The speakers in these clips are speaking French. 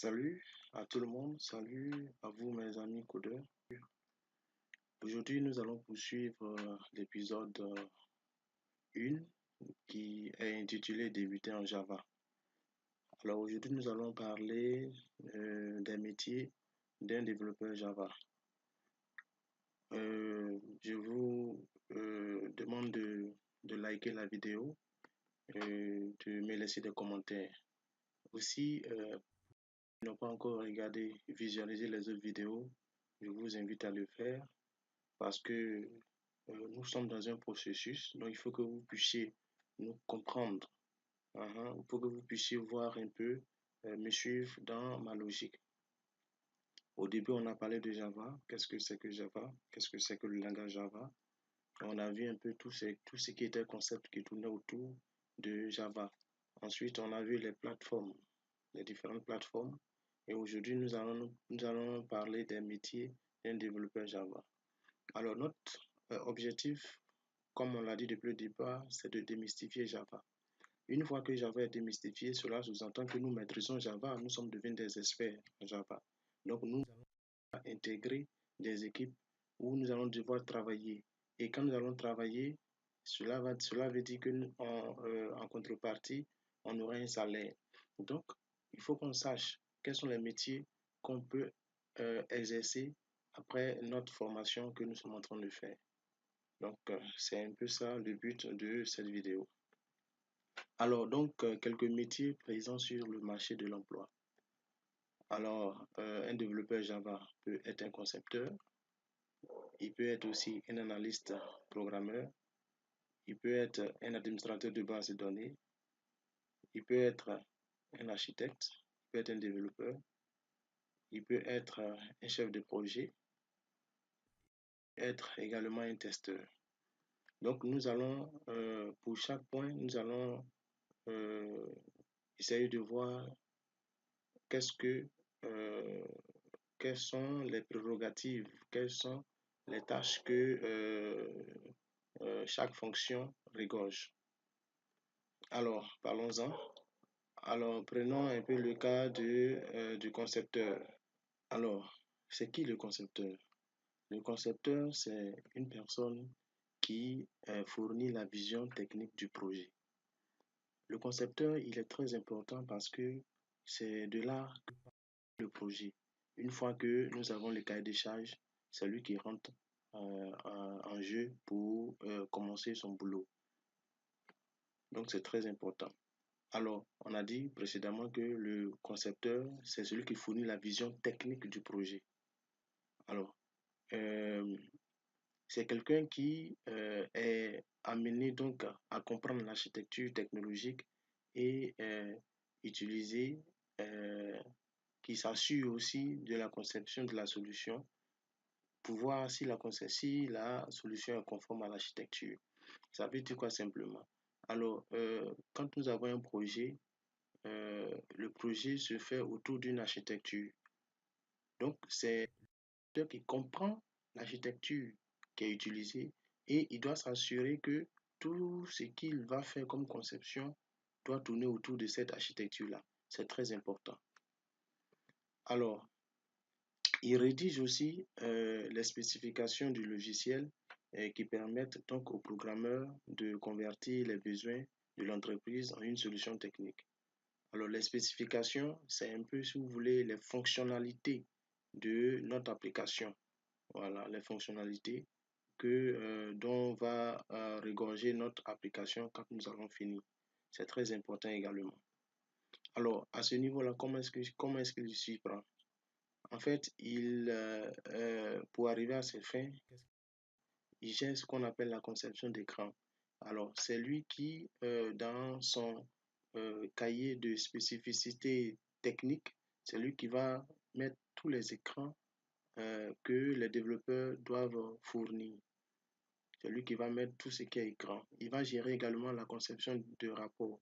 Salut à tout le monde, salut à vous mes amis codeurs. Aujourd'hui nous allons poursuivre l'épisode 1 qui est intitulé Débuter en Java. Alors aujourd'hui nous allons parler des métiers d'un développeur Java. Je vous demande de liker la vidéo, de me laisser des commentaires. Aussi, n'ont pas encore regardé, visualisé les autres vidéos, je vous invite à le faire parce que nous sommes dans un processus, donc il faut que vous puissiez nous comprendre. Il faut que vous puissiez voir un peu, me suivre dans ma logique. Au début, on a parlé de Java. Qu'est-ce que c'est que Java? Qu'est-ce que c'est que le langage Java? On a vu un peu tout ce qui était concept qui tournait autour de Java. Ensuite, on a vu les plateformes, les différentes plateformes. Et aujourd'hui, nous allons parler des métiers d'un développeur Java. Alors, notre objectif, comme on l'a dit depuis le départ, c'est de démystifier Java. Une fois que Java est démystifié, cela sous-entend que nous maîtrisons Java, nous sommes devenus des experts en Java. Donc, nous allons intégrer des équipes où nous allons devoir travailler. Et quand nous allons travailler, cela veut dire qu'en contrepartie, on aura un salaire. Donc, il faut qu'on sache quels sont les métiers qu'on peut exercer après notre formation que nous sommes en train de faire. Donc, c'est un peu ça le but de cette vidéo. Alors, donc, quelques métiers présents sur le marché de l'emploi. Alors, un développeur Java peut être un concepteur, il peut être aussi un analyste programmeur, il peut être un administrateur de base de données, il peut être un architecte, il peut être un développeur, il peut être un chef de projet, être également un testeur. Donc, nous allons, pour chaque point, nous allons essayer de voir qu'est-ce que, euh, quelles sont les prérogatives, quelles sont les tâches que chaque fonction regorge. Alors, parlons-en. Alors, prenons un peu le cas du concepteur. Alors, c'est qui le concepteur? Le concepteur, c'est une personne qui fournit la vision technique du projet. Le concepteur, il est très important parce que c'est de là que le projet. Une fois que nous avons le cahier des charges, c'est lui qui rentre en jeu pour commencer son boulot. Donc, c'est très important. Alors, on a dit précédemment que le concepteur, c'est celui qui fournit la vision technique du projet. Alors, c'est quelqu'un qui est amené donc à comprendre l'architecture technologique et utiliser, qui s'assure aussi de la conception de la solution pour voir si la solution est conforme à l'architecture. Ça veut dire quoi simplement? Alors, quand nous avons un projet, le projet se fait autour d'une architecture. Donc, c'est le qui comprend l'architecture qui est utilisée et il doit s'assurer que tout ce qu'il va faire comme conception doit tourner autour de cette architecture-là. C'est très important. Alors, il rédige aussi les spécifications du logiciel qui permettent donc aux programmeurs de convertir les besoins de l'entreprise en une solution technique. Alors, les spécifications, c'est un peu, si vous voulez, les fonctionnalités de notre application. Voilà, les fonctionnalités dont va regorger notre application quand nous allons finir. C'est très important également. Alors, à ce niveau-là, comment est-ce qu'il s'y prend? En fait, pour arriver à ses fins, il gère ce qu'on appelle la conception d'écran. Alors, c'est lui qui, dans son cahier de spécificités techniques, c'est lui qui va mettre tous les écrans que les développeurs doivent fournir. C'est lui qui va mettre tout ce qui est écran. Il va gérer également la conception de rapports.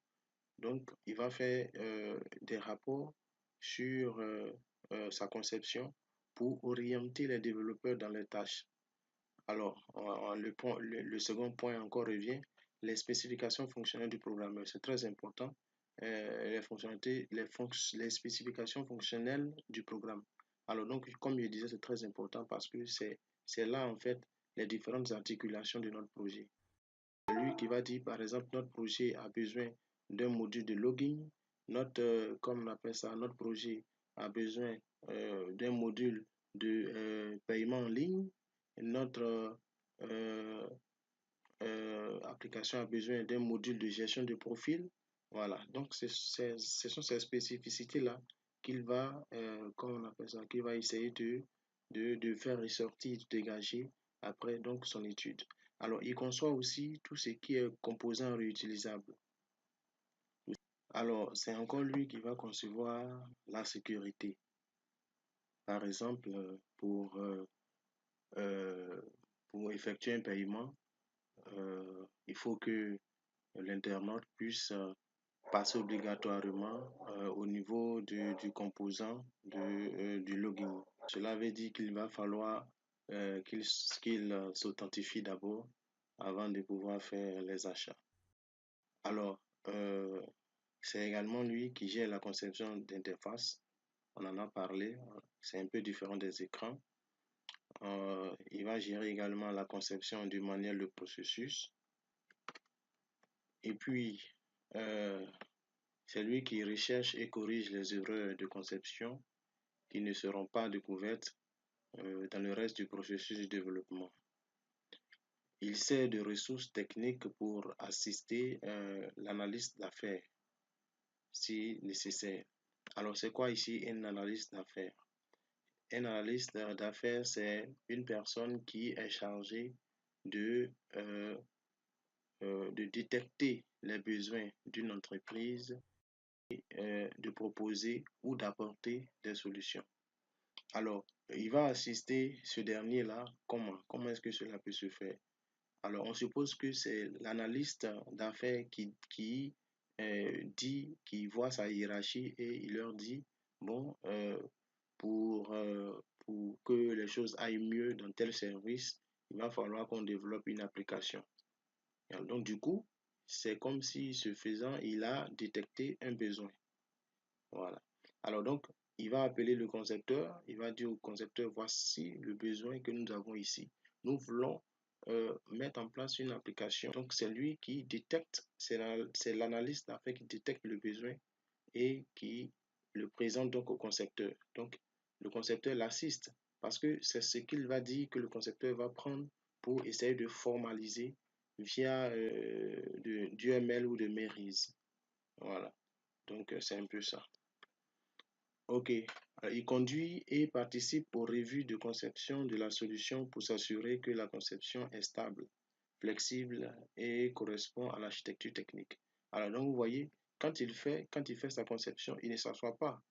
Donc, il va faire des rapports sur sa conception pour orienter les développeurs dans les tâches. Alors, le second point encore revient, les spécifications fonctionnelles du programmeur. C'est très important les fonctionnalités, les spécifications fonctionnelles du programme. Alors donc, comme je disais, c'est très important parce que c'est là, en fait, les différentes articulations de notre projet. Lui qui va dire, par exemple, notre projet a besoin d'un module de login, comme on appelle ça, notre projet a besoin d'un module de paiement en ligne, notre euh, application a besoin d'un module de gestion de profil. Voilà, donc ce sont ces spécificités-là qu'il va, comment on appelle ça, qu'il va essayer de faire ressortir, de dégager après donc son étude. Alors, il conçoit aussi tout ce qui est composant réutilisable. Alors, c'est encore lui qui va concevoir la sécurité. Par exemple, euh, pour effectuer un paiement, il faut que l'internaute puisse passer obligatoirement au niveau du composant du login. Cela veut dire qu'il va falloir qu'il s'authentifie d'abord avant de pouvoir faire les achats. Alors, c'est également lui qui gère la conception d'interface. On en a parlé, c'est un peu différent des écrans. Il va gérer également la conception du manuel de processus. Et puis, euh, c'est lui qui recherche et corrige les erreurs de conception qui ne seront pas découvertes dans le reste du processus de développement. Il sert de ressources techniques pour assister l'analyste d'affaires si nécessaire. Alors, c'est quoi ici un analyste d'affaires? Un analyste d'affaires, c'est une personne qui est chargée de, euh, de détecter les besoins d'une entreprise et de proposer ou d'apporter des solutions. Alors, il va assister ce dernier-là. Comment? Comment est-ce que cela peut se faire? Alors, on suppose que c'est l'analyste d'affaires qui voit sa hiérarchie et il leur dit, bon, pour que les choses aillent mieux dans tel service, il va falloir qu'on développe une application. Alors, donc, du coup, c'est comme si, ce faisant, il a détecté un besoin. Voilà. Alors, donc, il va appeler le concepteur, il va dire au concepteur, voici le besoin que nous avons ici. Nous voulons mettre en place une application. Donc, c'est lui qui détecte, c'est l'analyste d'affaires qui détecte le besoin et qui le présente donc au concepteur. Donc, le concepteur l'assiste parce que c'est ce qu'il va dire que le concepteur va prendre pour essayer de formaliser via du ML ou de Merise. Voilà. Donc, c'est un peu ça. OK. Alors, il conduit et participe aux revues de conception de la solution pour s'assurer que la conception est stable, flexible et correspond à l'architecture technique. Alors, donc, vous voyez, quand il fait sa conception, il ne s'assoit pas.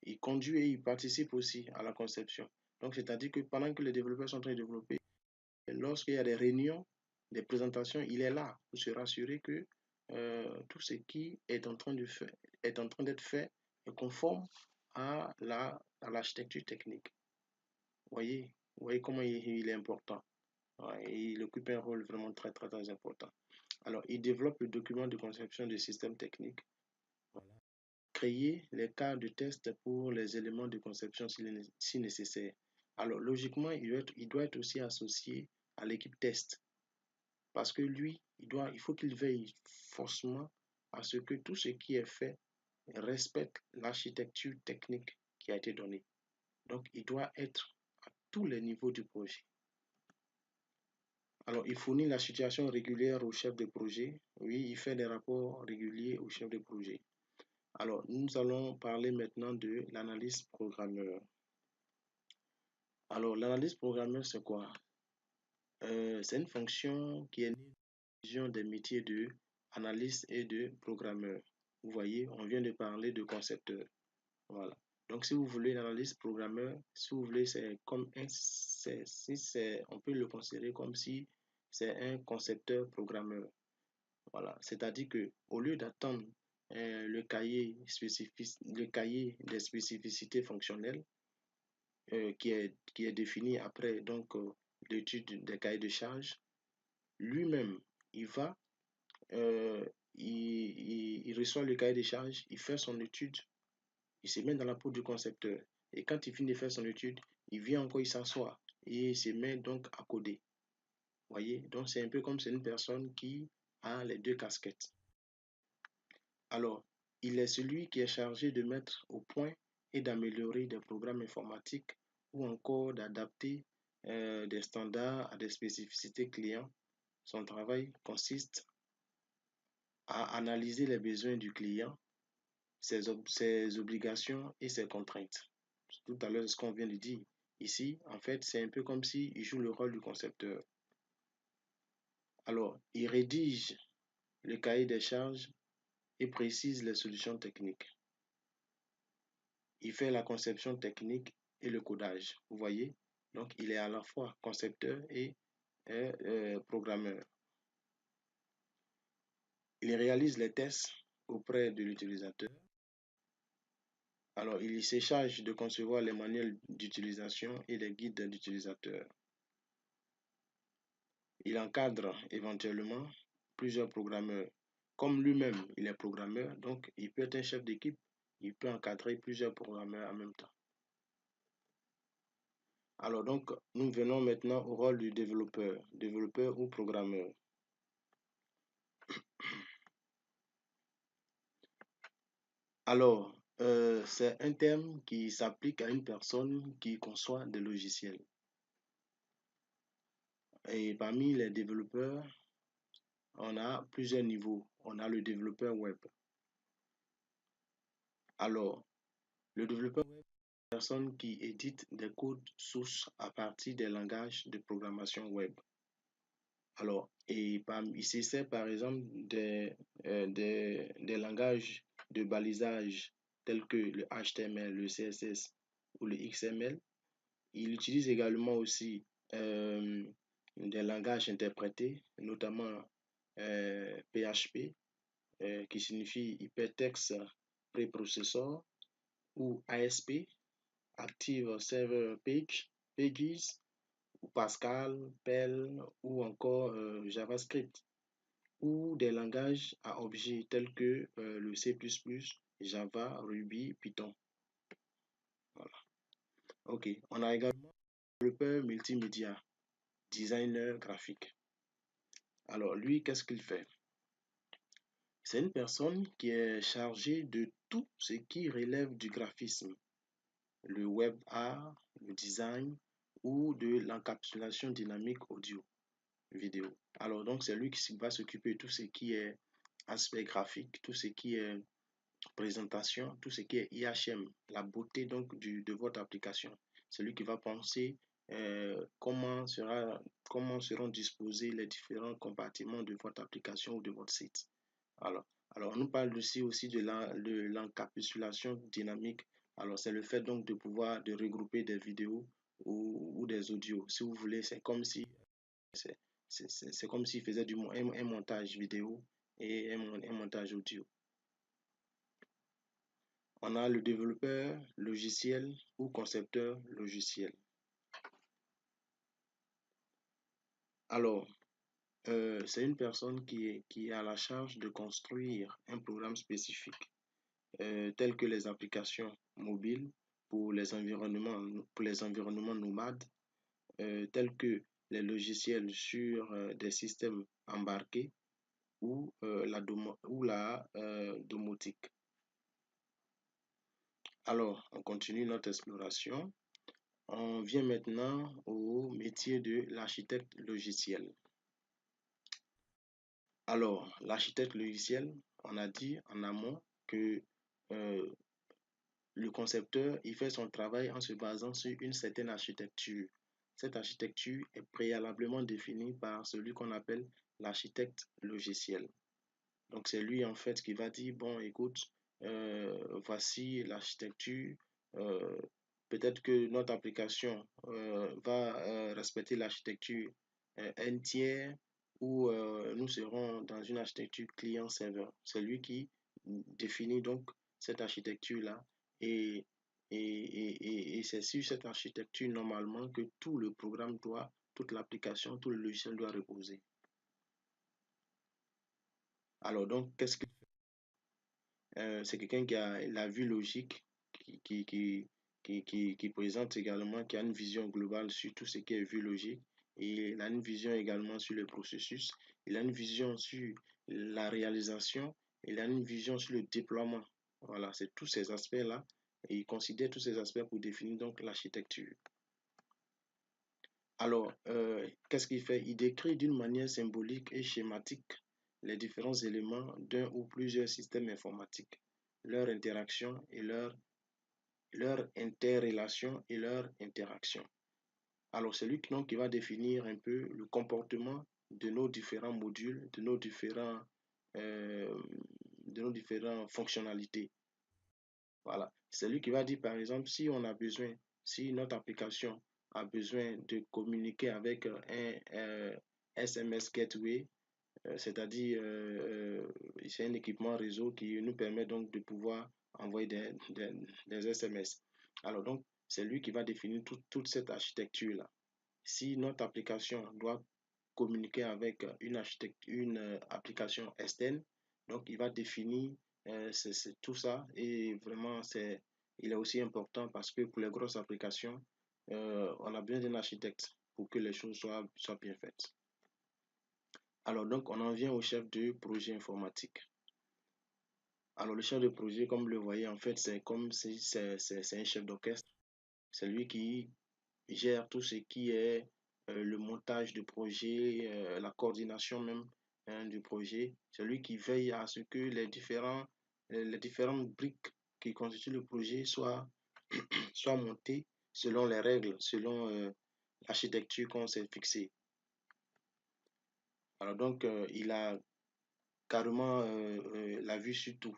Il conduit et il participe aussi à la conception. Donc, c'est-à-dire que pendant que les développeurs sont en train de développer, lorsqu'il y a des réunions, des présentations, il est là pour se rassurer que tout ce qui est en train d'être fait est conforme à l'architecture technique. Vous voyez comment il est important. Ouais, et il occupe un rôle vraiment très, très, très important. Alors, il développe le document de conception du système technique. Voilà. Créer les cas de test pour les éléments de conception si nécessaire. Alors, logiquement, il doit être aussi associé à l'équipe test. Parce que lui, il faut qu'il veille forcément à ce que tout ce qui est fait respecte l'architecture technique qui a été donnée. Donc, il doit être à tous les niveaux du projet. Alors, il fournit la situation régulière au chef de projet. Oui, il fait des rapports réguliers au chef de projet. Alors, nous allons parler maintenant de l'analyse programmeur. Alors, l'analyse programmeur, c'est quoi? C'est une fonction qui est née de la fusion des métiers de analyste et de programmeur. Vous voyez, on vient de parler de concepteur. Voilà. Donc, si vous voulez une analyse programmeur, si vous voulez, c'est comme on peut le considérer comme si c'est un concepteur programmeur. Voilà. C'est-à-dire que au lieu d'attendre le cahier des spécificités fonctionnelles qui est défini après donc l'étude des cahiers de charges, lui-même, il va, euh, il reçoit le cahier des charges, il fait son étude, il se met dans la peau du concepteur. Et quand il finit de faire son étude, il vient encore, il s'assoit et il se met donc à coder. Voyez, donc c'est un peu comme c'est une personne qui a les deux casquettes. Alors, il est celui qui est chargé de mettre au point et d'améliorer des programmes informatiques ou encore d'adapter des standards à des spécificités clients. Son travail consiste à analyser les besoins du client, ses obligations et ses contraintes. Tout à l'heure, ce qu'on vient de dire. Ici, en fait, c'est un peu comme s'il joue le rôle du concepteur. Alors, il rédige le cahier des charges et précise les solutions techniques. Il fait la conception technique et le codage. Vous voyez? Donc, il est à la fois concepteur et programmeur. Il réalise les tests auprès de l'utilisateur. Alors, il se charge de concevoir les manuels d'utilisation et les guides d'utilisateur. Il encadre éventuellement plusieurs programmeurs. Comme lui-même, il est programmeur, donc il peut être un chef d'équipe, il peut encadrer plusieurs programmeurs en même temps. Alors donc, nous venons maintenant au rôle du développeur ou programmeur. Alors, c'est un terme qui s'applique à une personne qui conçoit des logiciels. Et parmi les développeurs, on a plusieurs niveaux. On a le développeur web. Alors, le développeur web est une personne qui édite des codes sources à partir des langages de programmation web. Alors, et il s'essaie par exemple des langages de balisage tels que le HTML, le CSS ou le XML. Il utilise également aussi des langages interprétés, notamment PHP, qui signifie Hypertext Preprocessor, ou ASP, Active Server Pages, ou Pascal, Perl, ou encore JavaScript, ou des langages à objets tels que le C++, Java, Ruby, Python. Voilà. OK. On a également le développeur multimédia, designer graphique. Alors, lui, qu'est-ce qu'il fait? C'est une personne qui est chargée de tout ce qui relève du graphisme, le web art, le design ou de l'encapsulation dynamique audio, vidéo. Alors, donc, c'est lui qui va s'occuper de tout ce qui est aspect graphique, tout ce qui est présentation, tout ce qui est IHM, la beauté donc de votre application. C'est lui qui va penser comment seront disposés les différents compartiments de votre application ou de votre site. Alors, on nous parle aussi de l'encapsulation dynamique. Alors, c'est le fait donc de pouvoir de regrouper des vidéos ou des audios. Si vous voulez, c'est comme s'il faisait un montage vidéo et un montage audio. On a le développeur logiciel ou concepteur logiciel. Alors, c'est une personne qui est à la charge de construire un programme spécifique, tel que les applications mobiles pour les environnements nomades, tels que les logiciels sur des systèmes embarqués ou la domotique. Alors, on continue notre exploration. On vient maintenant au métier de l'architecte logiciel. Alors, l'architecte logiciel, on a dit en amont que euh, le concepteur, il fait son travail en se basant sur une certaine architecture. Cette architecture est préalablement définie par celui qu'on appelle l'architecte logiciel. Donc, c'est lui, en fait, qui va dire, bon, écoute, voici l'architecture. euh, Peut-être que notre application va respecter l'architecture un tiers ou nous serons dans une architecture client-serveur. C'est lui qui définit donc cette architecture-là et, et c'est sur cette architecture normalement que tout le programme toute l'application, tout le logiciel doit reposer. Alors, donc, qu'est-ce que c'est quelqu'un qui a la vue logique, qui, qui, qui, qui présente également, qui a une vision globale sur tout ce qui est vue logique. Et il a une vision également sur le processus. Il a une vision sur la réalisation. Il a une vision sur le déploiement. Voilà, c'est tous ces aspects-là. Et il considère tous ces aspects pour définir donc l'architecture. Alors, qu'est-ce qu'il fait? Il décrit d'une manière symbolique et schématique les différents éléments d'un ou plusieurs systèmes informatiques, leur interaction et leur interrelation et leur interaction. Alors, c'est lui donc, qui va définir un peu le comportement de nos différents modules, euh, de nos différentes fonctionnalités. Voilà. C'est lui qui va dire, par exemple, si on a besoin, si notre application a besoin de communiquer avec un SMS Gateway, c'est-à-dire c'est un équipement réseau qui nous permet donc de pouvoir envoyer des SMS. Alors donc, c'est lui qui va définir toute cette architecture-là. Si notre application doit communiquer avec une application externe, donc il va définir tout ça et vraiment il est aussi important parce que pour les grosses applications, on a besoin d'un architecte pour que les choses soient bien faites. Alors donc on en vient au chef de projet informatique. Alors le chef de projet, comme vous le voyez, en fait, c'est comme si c'est un chef d'orchestre. C'est lui qui gère tout ce qui est le montage de projet, la coordination même hein, du projet. C'est lui qui veille à ce que les différentes briques qui constituent le projet soient montées selon les règles, selon l'architecture qu'on s'est fixée. Alors donc, il a carrément la vue sur tout.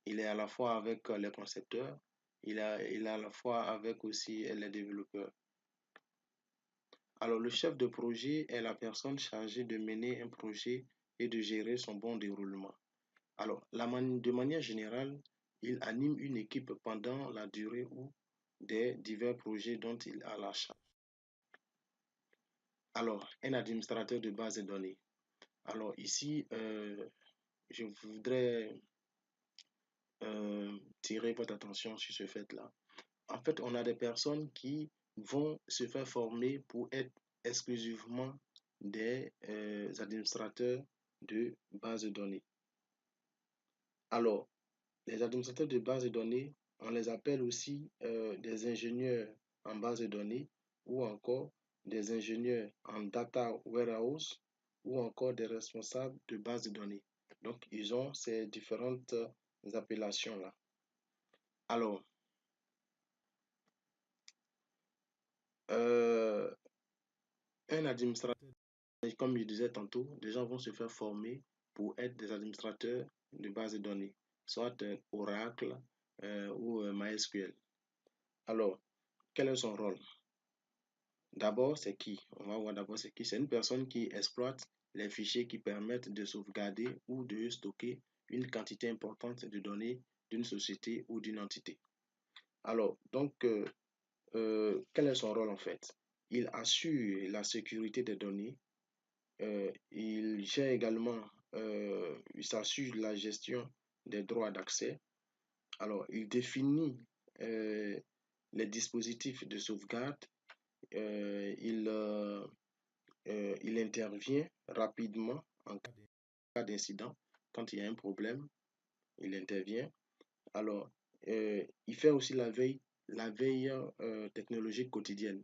Il est à la fois avec les concepteurs, il est à la fois avec aussi les développeurs. Alors, le chef de projet est la personne chargée de mener un projet et de gérer son bon déroulement. Alors, de manière générale, il anime une équipe pendant la durée ou des divers projets dont il a la charge. Alors, un administrateur de base de données. Alors, ici, je voudrais tirer votre attention sur ce fait-là. En fait, on a des personnes qui vont se faire former pour être exclusivement des administrateurs de bases de données. Alors, les administrateurs de bases de données, on les appelle aussi des ingénieurs en base de données ou encore des ingénieurs en data warehouse ou encore des responsables de bases de données. Donc, ils ont ces différentes appellations-là. Alors, euh, un administrateur, comme je disais tantôt, des gens vont se faire former pour être des administrateurs de bases de données, soit Oracle ou MySQL. Alors, quel est son rôle? D'abord, c'est qui? On va voir d'abord c'est qui. C'est une personne qui exploite les fichiers qui permettent de sauvegarder ou de stocker une quantité importante de données d'une société ou d'une entité. Alors, donc, quel est son rôle en fait? Il assure la sécurité des données. Il gère également, il s'assure de la gestion des droits d'accès. Alors, il définit euh, les dispositifs de sauvegarde. Il intervient rapidement en cas d'incident. Quand il y a un problème, il intervient. Alors, il fait aussi la veille technologique quotidienne.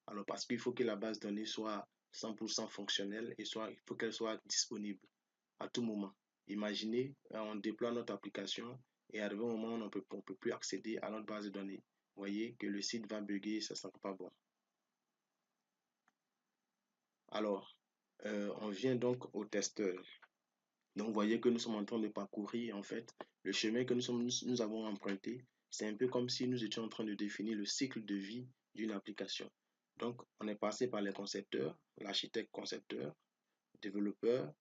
Alors, parce qu'il faut que la base de données soit 100% fonctionnelle et il faut qu'elle soit disponible à tout moment. Imaginez, on déploie notre application et arrivé au moment où on ne peut plus accéder à notre base de données. Vous voyez que le site va bugger, ça ne sera pas bon. Alors, on vient donc au testeur. Donc, vous voyez que nous sommes en train de parcourir, en fait, le chemin que nous avons emprunté. C'est un peu comme si nous étions en train de définir le cycle de vie d'une application. Donc, on est passé par les concepteurs, l'architecte concepteur, développeur,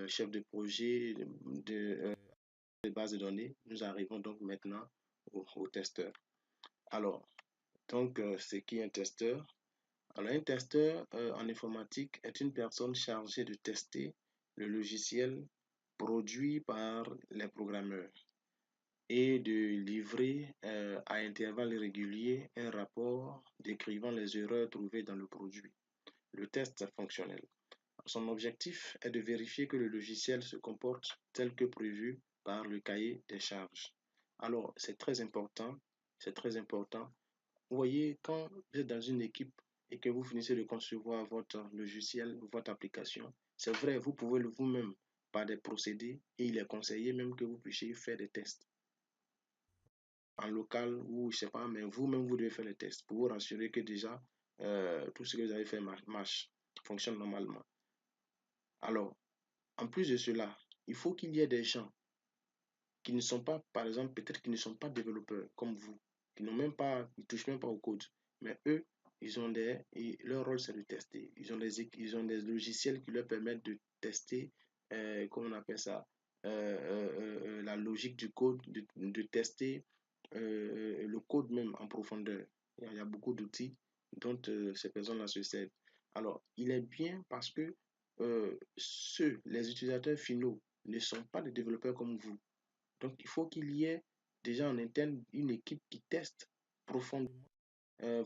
chef de projet de base de données. Nous arrivons donc maintenant au testeur. Alors, donc, c'est qui un testeur? Alors, un testeur en informatique est une personne chargée de tester le logiciel produit par les programmeurs et de livrer à intervalles réguliers un rapport décrivant les erreurs trouvées dans le produit. Le test fonctionnel. Son objectif est de vérifier que le logiciel se comporte tel que prévu par le cahier des charges. Alors, c'est très important, c'est très important. Vous voyez, quand vous êtes dans une équipe et que vous finissez de concevoir votre logiciel, votre application, c'est vrai, vous pouvez le vous-même par des procédés et il est conseillé même que vous puissiez faire des tests en local ou je sais pas, mais vous-même vous devez faire les tests pour vous rassurer que déjà tout ce que vous avez fait marche, fonctionne normalement. Alors, en plus de cela, il faut qu'il y ait des gens qui ne sont pas, par exemple, peut-être qui ne sont pas développeurs comme vous, qui n'ont même pas, ils touchent même pas au code, mais eux, et leur rôle c'est de tester. Ils ont des logiciels qui leur permettent de tester, comment on appelle ça, la logique du code, de tester le code même en profondeur. Il y a beaucoup d'outils dont ces personnes-là se servent. Alors, il est bien parce que les utilisateurs finaux, ne sont pas des développeurs comme vous. Donc, il faut qu'il y ait déjà en interne une équipe qui teste profondément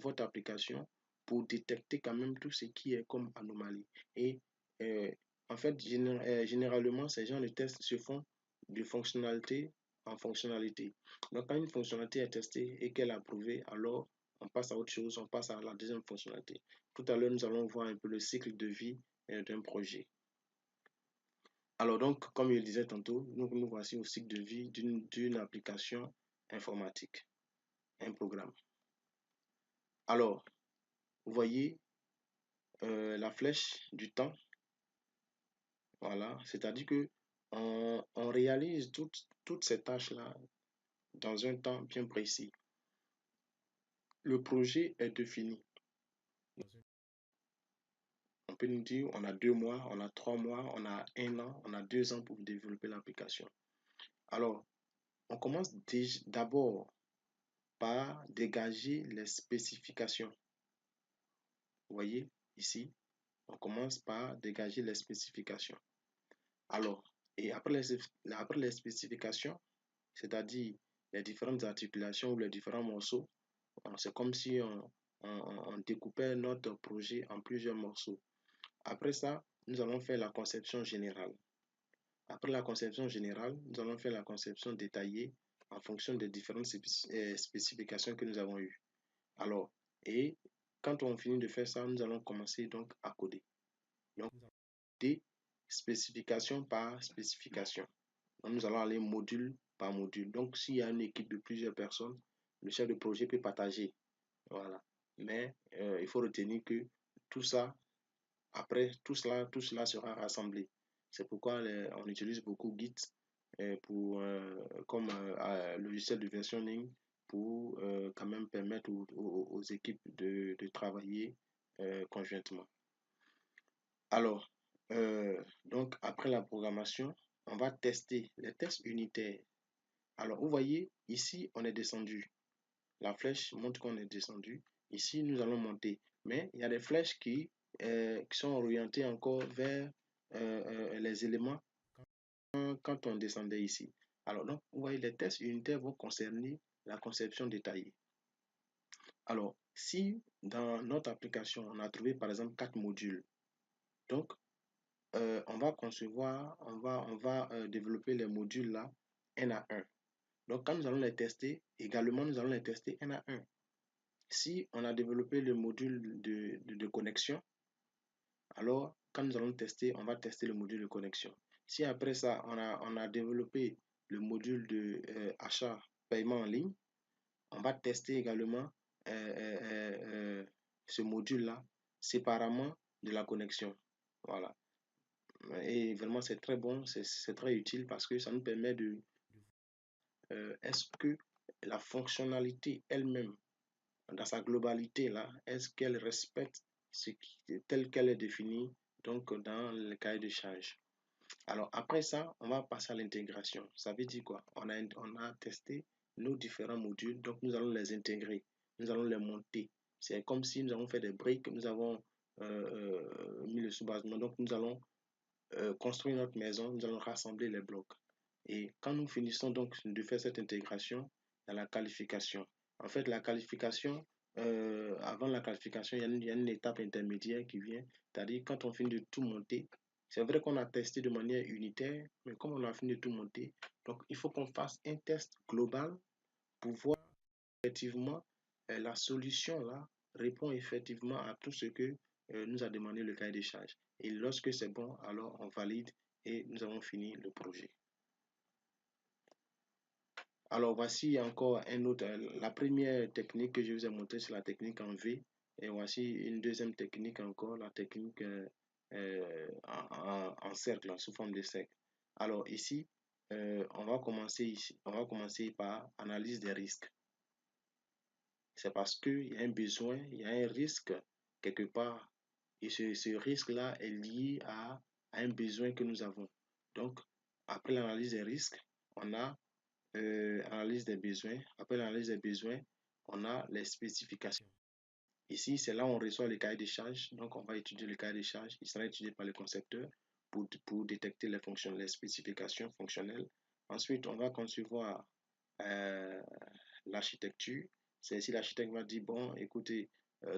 votre application pour détecter quand même tout ce qui est comme anomalie. Et euh, en fait, généralement, ces gens de tests se font de fonctionnalité en fonctionnalité. Donc, quand une fonctionnalité est testée et qu'elle est approuvée, alors on passe à autre chose, on passe à la deuxième fonctionnalité. Tout à l'heure, nous allons voir un peu le cycle de vie d'un projet. Alors donc, comme je le disais tantôt, nous voici au cycle de vie d'une application informatique, un programme. Alors, vous voyez la flèche du temps, voilà, c'est-à-dire que on réalise toutes ces tâches-là dans un temps bien précis. Le projet est défini. On peut nous dire, on a 2 mois, on a 3 mois, on a 1 an, on a 2 ans pour développer l'application. Alors, on commence d'abord par dégager les spécifications. Vous voyez, ici, on commence par dégager les spécifications. Alors, et après les spécifications, c'est-à-dire les différentes articulations ou les différents morceaux, c'est comme si on découpait notre projet en plusieurs morceaux. Après ça, nous allons faire la conception générale. Après la conception générale, nous allons faire la conception détaillée en fonction des différentes spécifications que nous avons eues. Alors, et quand on finit de faire ça, nous allons commencer donc à coder. Donc, des spécification par spécification. Donc, nous allons aller module par module. Donc, s'il y a une équipe de plusieurs personnes, le chef de projet peut partager. Voilà. Mais il faut retenir que tout ça, après, tout cela sera rassemblé. C'est pourquoi on utilise beaucoup Git comme logiciel de versionning pour quand même permettre aux équipes de travailler conjointement. Alors, donc après la programmation, on va tester les tests unitaires. Alors, vous voyez, ici, on est descendu. La flèche montre qu'on est descendu. Ici, nous allons monter. Mais il y a des flèches qui sont orientées encore vers les éléments quand on descendait ici. Alors, donc, vous voyez, les tests unitaires vont concerner la conception détaillée. Alors, si dans notre application, on a trouvé par exemple 4 modules, donc on va concevoir, on va développer les modules là un à un. Donc, quand nous allons les tester, également, nous allons les tester un à un. Si on a développé le module de connexion, alors quand nous allons tester, on va tester le module de connexion. Si après ça, on a développé le module de achat, paiement en ligne, on va tester également ce module-là séparément de la connexion. Voilà. Et vraiment, c'est très bon, c'est très utile parce que ça nous permet de est-ce que la fonctionnalité elle-même, dans sa globalité, là, est-ce qu'elle respecte tel qu'elle est définie donc dans le cahier de charge. Alors après ça, on va passer à l'intégration. Ça veut dire quoi? On a testé nos différents modules, donc nous allons les intégrer, nous allons les monter. C'est comme si nous avons fait des briques, nous avons mis le sous-basement, donc nous allons construire notre maison, nous allons rassembler les blocs. Et quand nous finissons donc de faire cette intégration, il y a la qualification. En fait, la qualification, avant la qualification, il y a une étape intermédiaire qui vient, c'est-à-dire quand on finit de tout monter, c'est vrai qu'on a testé de manière unitaire, mais comme on a fini de tout monter, donc il faut qu'on fasse un test global pour voir effectivement la solution là répond effectivement à tout ce que nous a demandé le cahier des charges. Et lorsque c'est bon, alors on valide et nous avons fini le projet. Alors voici encore un autre. La première technique que je vous ai montrée, c'est la technique en V. Et voici une deuxième technique encore, la technique en cercle, sous forme de cercle. Alors ici, on va commencer par analyse des risques. C'est parce qu'il y a un besoin, il y a un risque quelque part. Et ce risque-là est lié à un besoin que nous avons. Donc, après l'analyse des risques, on a analyse des besoins. Après l'analyse des besoins, on a les spécifications. Ici, c'est là où on reçoit le cahier des charges. Donc, on va étudier le cahier des charges. Il sera étudié par le concepteur pour détecter les fonctions, les spécifications fonctionnelles. Ensuite, on va concevoir euh, l'architecture. C'est si l'architecte va dire, bon, écoutez,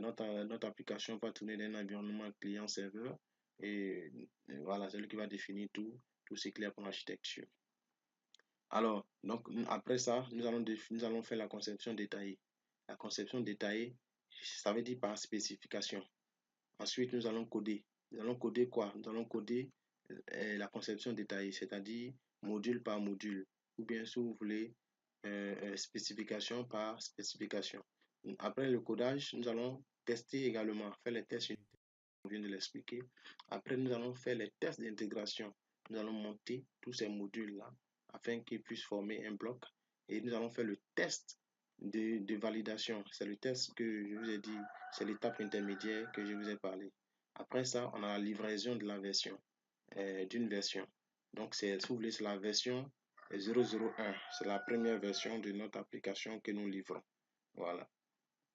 notre application va tourner dans un environnement client-serveur. Et, voilà, c'est lui qui va définir tout ce clair pour l'architecture. Alors, donc, après ça, nous allons faire la conception détaillée. La conception détaillée, ça veut dire par spécification. Ensuite, nous allons coder. Nous allons coder quoi? Nous allons coder la conception détaillée, c'est-à-dire module par module, ou bien si vous voulez, spécification par spécification. Après le codage, nous allons tester également, faire les tests unitaires, on vient de l'expliquer. Après, nous allons faire les tests d'intégration. Nous allons monter tous ces modules-là afin qu'ils puissent former un bloc. Et nous allons faire le test de validation. C'est le test que je vous ai dit, c'est l'étape intermédiaire que je vous ai parlé. Après ça, on a la livraison de la version, d'une version. Donc, si vous voulez, c'est la version 001. C'est la première version de notre application que nous livrons. Voilà.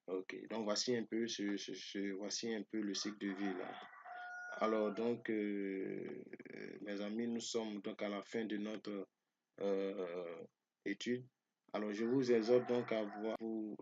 OK. Donc, voici un peu le cycle de vie là. Alors, donc, mes amis, nous sommes donc à la fin de notre étude. Alors, je vous exhorte donc à vous